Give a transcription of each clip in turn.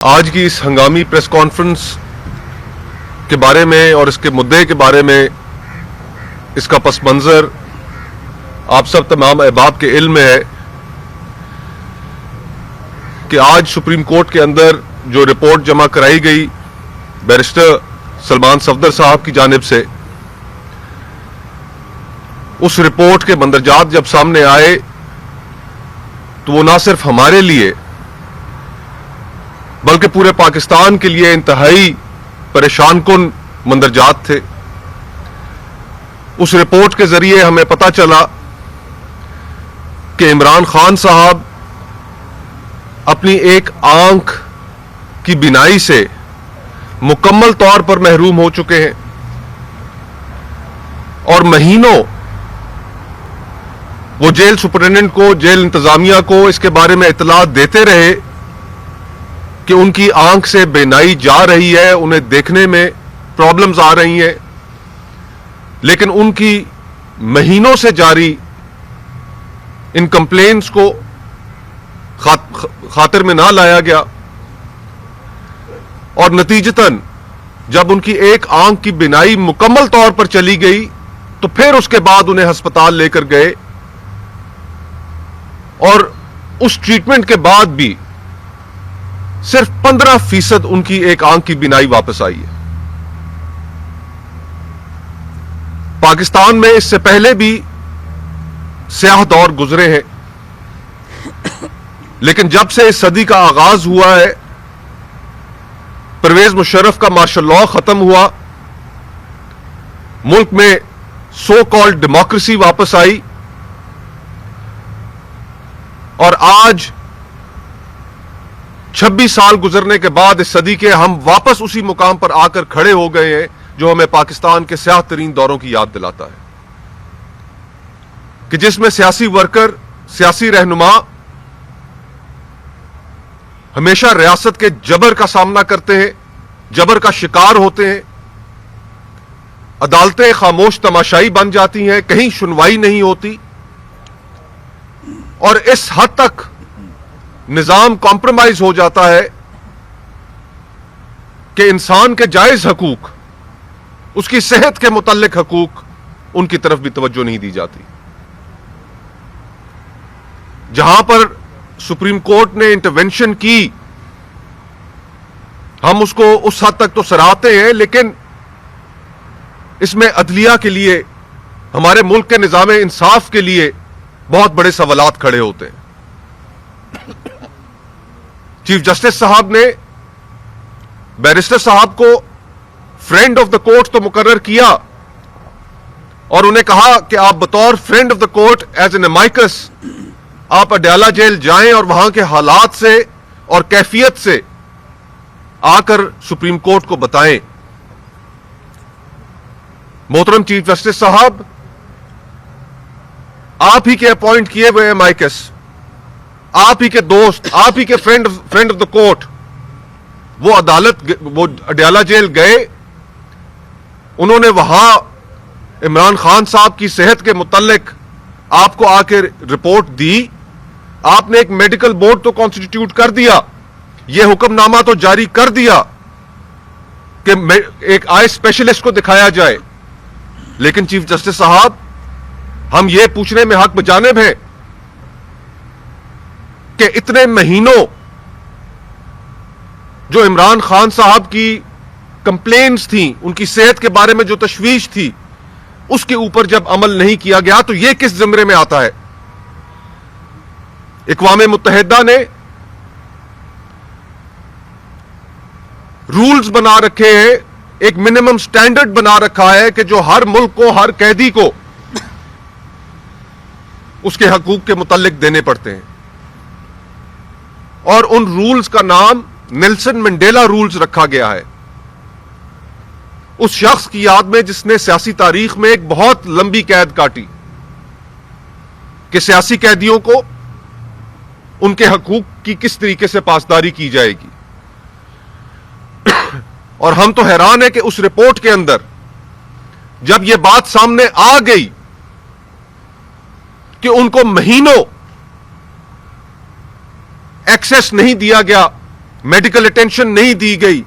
آج کی اس ہنگامی پریس کانفرنس کے بارے میں اور اس کے مدعے کے بارے میں اس کا پس منظر آپ سب تمام احباب کے علم میں ہے کہ آج سپریم کورٹ کے اندر جو رپورٹ جمع کرائی گئی بیرسٹر سلمان صفدر صاحب کی جانب سے، اس رپورٹ کے مندرجات جب سامنے آئے تو وہ نہ صرف ہمارے لیے بلکہ پورے پاکستان کے لیے انتہائی پریشان کن مندرجات تھے۔ اس رپورٹ کے ذریعے ہمیں پتہ چلا کہ عمران خان صاحب اپنی ایک آنکھ کی بینائی سے مکمل طور پر محروم ہو چکے ہیں اور مہینوں وہ جیل سپرنٹینڈنٹ کو، جیل انتظامیہ کو اس کے بارے میں اطلاع دیتے رہے کہ ان کی آنکھ سے بینائی جا رہی ہے، انہیں دیکھنے میں پرابلمز آ رہی ہیں، لیکن ان کی مہینوں سے جاری ان کمپلینٹس کو خاطر میں نہ لایا گیا، اور نتیجتاً جب ان کی ایک آنکھ کی بینائی مکمل طور پر چلی گئی تو پھر اس کے بعد انہیں ہسپتال لے کر گئے، اور اس ٹریٹمنٹ کے بعد بھی صرف 15% ان کی ایک آنکھ کی بینائی واپس آئی ہے۔ پاکستان میں اس سے پہلے بھی سیاہ دور گزرے ہیں، لیکن جب سے اس صدی کا آغاز ہوا ہے، پرویز مشرف کا مارشل لاء ختم ہوا، ملک میں سو کالڈ ڈیموکریسی واپس آئی، اور آج 26 سال گزرنے کے بعد اس صدی کے ہم واپس اسی مقام پر آ کر کھڑے ہو گئے ہیں جو ہمیں پاکستان کے سیاہ ترین دوروں کی یاد دلاتا ہے، کہ جس میں سیاسی ورکر، سیاسی رہنما ہمیشہ ریاست کے جبر کا سامنا کرتے ہیں، جبر کا شکار ہوتے ہیں، عدالتیں خاموش تماشائی بن جاتی ہیں، کہیں سنوائی نہیں ہوتی، اور اس حد تک نظام کمپرومائز ہو جاتا ہے کہ انسان کے جائز حقوق، اس کی صحت کے متعلق حقوق، ان کی طرف بھی توجہ نہیں دی جاتی۔ جہاں پر سپریم کورٹ نے انٹرونشن کی، ہم اس کو اس حد تک تو سراہتے ہیں، لیکن اس میں عدلیہ کے لیے، ہمارے ملک کے نظام انصاف کے لیے بہت بڑے سوالات کھڑے ہوتے ہیں۔ چیف جسٹس صاحب نے بیرسٹر صاحب کو فرینڈ آف دا کورٹ تو مقرر کیا، اور انہیں کہا کہ آپ بطور friend of the court as an amicus آپ اڈیالہ جیل جائیں اور وہاں کے حالات سے اور کیفیت سے آ کر سپریم کورٹ کو بتائیں۔ محترم چیف جسٹس صاحب، آپ ہی کے اپوائنٹ کیے ہوئے امائکس، آپ ہی کے دوست، آپ ہی کے فرینڈ آف دا کورٹ، وہ اڈیالہ جیل گئے، انہوں نے وہاں عمران خان صاحب کی صحت کے متعلق آپ کو آ کے رپورٹ دی، آپ نے ایک میڈیکل بورڈ تو کانسٹیٹیوٹ کر دیا، یہ حکم نامہ تو جاری کر دیا کہ ایک آئی اسپیشلسٹ کو دکھایا جائے، لیکن چیف جسٹس صاحب، ہم یہ پوچھنے میں حق بجانب ہیں کہ اتنے مہینوں جو عمران خان صاحب کی کمپلینٹس تھیں، ان کی صحت کے بارے میں جو تشویش تھی، اس کے اوپر جب عمل نہیں کیا گیا تو یہ کس زمرے میں آتا ہے؟ اقوام متحدہ نے رولز بنا رکھے ہیں، ایک منیمم سٹینڈرڈ بنا رکھا ہے کہ جو ہر ملک کو، ہر قیدی کو اس کے حقوق کے متعلق دینے پڑتے ہیں، اور ان رولز کا نام نیلسن منڈیلا رولز رکھا گیا ہے، اس شخص کی یاد میں جس نے سیاسی تاریخ میں ایک بہت لمبی قید کاٹی، کہ سیاسی قیدیوں کو ان کے حقوق کی کس طریقے سے پاسداری کی جائے گی۔ اور ہم تو حیران ہیں کہ اس رپورٹ کے اندر جب یہ بات سامنے آ گئی کہ ان کو مہینوں ایکسیس نہیں دیا گیا میڈیکل اٹینشن نہیں دی گئی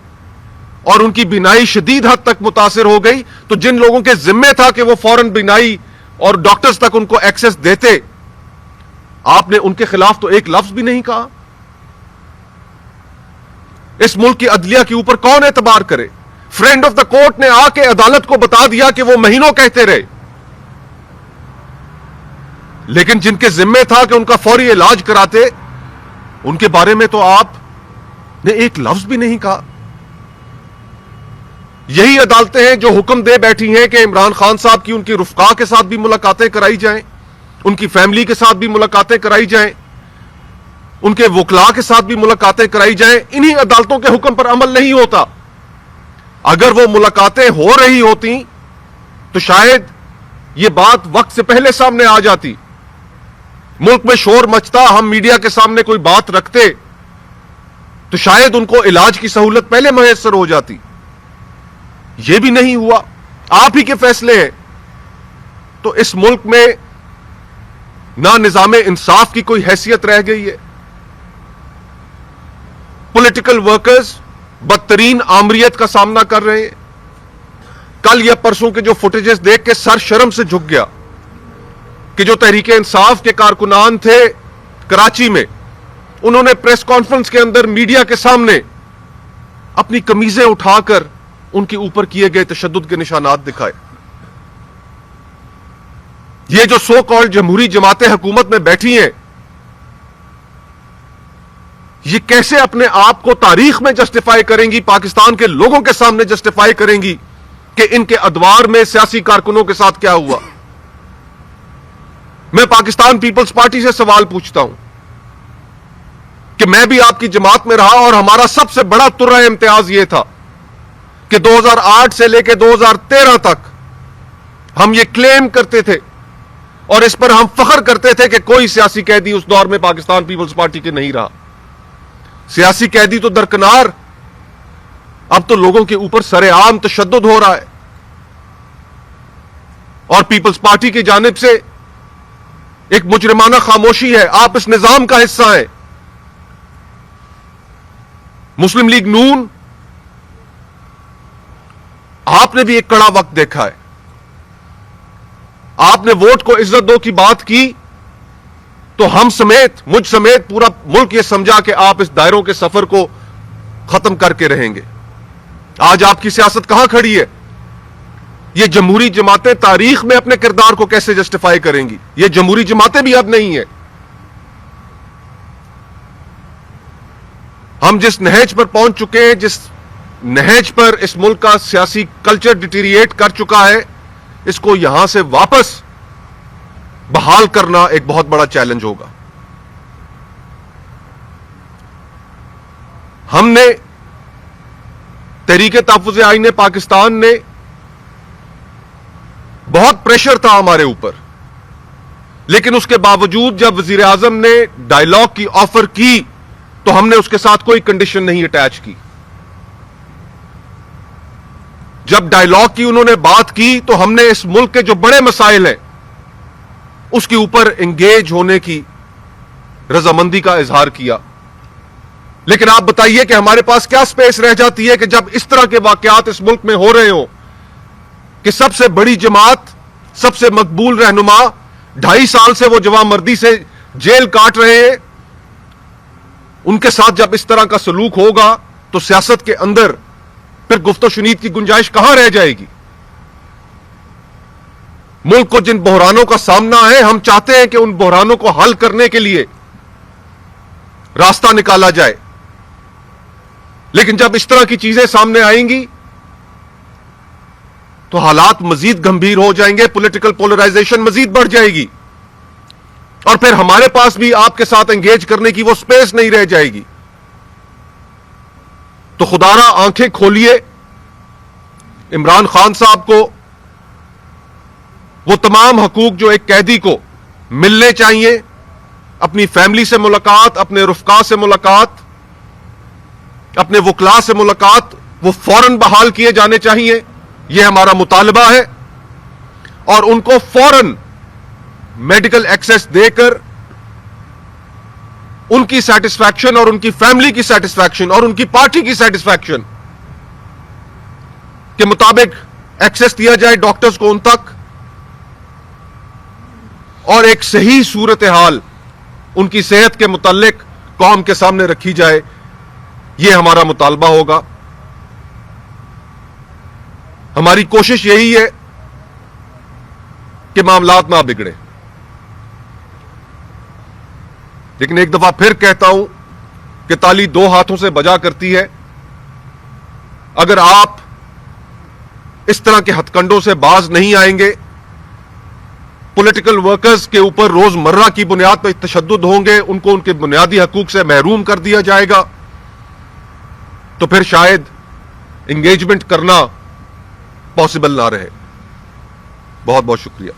اور ان کی بینائی شدید حد تک متاثر ہو گئی، تو جن لوگوں کے ذمے تھا کہ وہ فوراً بینائی اور ڈاکٹرز تک ان کو ایکسس دیتے، آپ نے ان کے خلاف تو ایک لفظ بھی نہیں کہا. اس ملک کی عدلیہ کے اوپر کون اعتبار کرے؟ فرینڈ آف دا کورٹ نے آ کے عدالت کو بتا دیا کہ وہ مہینوں کہتے رہے، لیکن جن کے ذمے تھا کہ ان کا فوری علاج کراتے، ان کے بارے میں تو آپ نے ایک لفظ بھی نہیں کہا. یہی عدالتیں ہیں جو حکم دے بیٹھی ہیں کہ عمران خان صاحب کی ان کی رفقا کے ساتھ بھی ملاقاتیں کرائی جائیں، ان کی فیملی کے ساتھ بھی ملاقاتیں کرائی جائیں، ان کے وکلاء کے ساتھ بھی ملاقاتیں کرائی جائیں. انہی عدالتوں کے حکم پر عمل نہیں ہوتا. اگر وہ ملاقاتیں ہو رہی ہوتی تو شاید یہ بات وقت سے پہلے سامنے آ جاتی، ملک میں شور مچتا، ہم میڈیا کے سامنے کوئی بات رکھتے تو شاید ان کو علاج کی سہولت پہلے میسر ہو جاتی. یہ بھی نہیں ہوا. آپ ہی کے فیصلے ہیں. تو اس ملک میں نہ نظام انصاف کی کوئی حیثیت رہ گئی ہے. پولیٹیکل ورکرز بدترین آمریت کا سامنا کر رہے ہیں. کل یا پرسوں کے جو فوٹیجز دیکھ کے سر شرم سے جھک گیا کہ جو تحریک انصاف کے کارکنان تھے کراچی میں، انہوں نے پریس کانفرنس کے اندر میڈیا کے سامنے اپنی قمیضیں اٹھا کر ان کے اوپر کیے گئے تشدد کے نشانات دکھائے. یہ جو سو کالڈ جمہوری جماعتیں حکومت میں بیٹھی ہیں، یہ کیسے اپنے آپ کو تاریخ میں جسٹیفائی کریں گی، پاکستان کے لوگوں کے سامنے جسٹیفائی کریں گی کہ ان کے ادوار میں سیاسی کارکنوں کے ساتھ کیا ہوا؟ میں پاکستان پیپلز پارٹی سے سوال پوچھتا ہوں کہ میں بھی آپ کی جماعت میں رہا اور ہمارا سب سے بڑا ترہ امتیاز یہ تھا کہ 2008 سے لے کے 2013 تک ہم یہ کلیم کرتے تھے اور اس پر ہم فخر کرتے تھے کہ کوئی سیاسی قیدی اس دور میں پاکستان پیپلز پارٹی کے نہیں رہا. سیاسی قیدی تو درکنار، اب تو لوگوں کے اوپر سر عام تشدد ہو رہا ہے اور پیپلز پارٹی کی جانب سے ایک مجرمانہ خاموشی ہے. آپ اس نظام کا حصہ ہیں. مسلم لیگ نون، آپ نے بھی ایک کڑا وقت دیکھا ہے. آپ نے ووٹ کو عزت دو کی بات کی تو ہم سمیت، مجھ سمیت پورا ملک یہ سمجھا کہ آپ اس دائروں کے سفر کو ختم کر کے رہیں گے. آج آپ کی سیاست کہاں کھڑی ہے؟ یہ جمہوری جماعتیں تاریخ میں اپنے کردار کو کیسے جسٹیفائی کریں گی؟ یہ جمہوری جماعتیں بھی اب نہیں ہیں. ہم جس نہج پر پہنچ چکے ہیں، جس نہج پر اس ملک کا سیاسی کلچر ڈیٹیریٹ کر چکا ہے، اس کو یہاں سے واپس بحال کرنا ایک بہت بڑا چیلنج ہوگا. ہم نے تحریک تحفظ آئین پاکستان نے بہت پریشر تھا ہمارے اوپر، لیکن اس کے باوجود جب وزیر اعظم نے ڈائیلاگ کی آفر کی تو ہم نے اس کے ساتھ کوئی کنڈیشن نہیں اٹیچ کی. جب ڈائیلاگ کی انہوں نے بات کی تو ہم نے اس ملک کے جو بڑے مسائل ہیں اس کے اوپر انگیج ہونے کی رضامندی کا اظہار کیا. لیکن آپ بتائیے کہ ہمارے پاس کیا سپیس رہ جاتی ہے کہ جب اس طرح کے واقعات اس ملک میں ہو رہے ہوں کہ سب سے بڑی جماعت، سب سے مقبول رہنما 2.5 سال سے وہ جواں مردی سے جیل کاٹ رہے ہیں، ان کے ساتھ جب اس طرح کا سلوک ہوگا تو سیاست کے اندر پھر گفت و شنید کی گنجائش کہاں رہ جائے گی؟ ملک کو جن بحرانوں کا سامنا ہے، ہم چاہتے ہیں کہ ان بحرانوں کو حل کرنے کے لیے راستہ نکالا جائے، لیکن جب اس طرح کی چیزیں سامنے آئیں گی تو حالات مزید گمبھیر ہو جائیں گے، پولیٹیکل پولرائزیشن مزید بڑھ جائے گی اور پھر ہمارے پاس بھی آپ کے ساتھ انگیج کرنے کی وہ سپیس نہیں رہ جائے گی. تو خدارا آنکھیں کھولیے. عمران خان صاحب کو وہ تمام حقوق جو ایک قیدی کو ملنے چاہیے، اپنی فیملی سے ملاقات، اپنے رفقا سے ملاقات، اپنے وکلاء سے ملاقات، وہ فوراً بحال کیے جانے چاہیے. یہ ہمارا مطالبہ ہے اور ان کو فوراً میڈیکل ایکسس دے کر ان کی سیٹسفیکشن اور ان کی فیملی کی سیٹسفیکشن اور ان کی پارٹی کی سیٹسفیکشن کے مطابق ایکسس دیا جائے ڈاکٹرز کو ان تک، اور ایک صحیح صورتحال ان کی صحت کے متعلق قوم کے سامنے رکھی جائے. یہ ہمارا مطالبہ ہوگا. ہماری کوشش یہی ہے کہ معاملات نہ بگڑے. لیکن ایک دفعہ پھر کہتا ہوں کہ تالی دو ہاتھوں سے بجا کرتی ہے. اگر آپ اس طرح کے ہتھ کنڈوں سے باز نہیں آئیں گے، پولیٹیکل ورکرز کے اوپر روزمرہ کی بنیاد پر تشدد ہوں گے، ان کو ان کے بنیادی حقوق سے محروم کر دیا جائے گا، تو پھر شاید انگیجمنٹ کرنا پاسبل نہ رہے. بہت بہت شکریہ.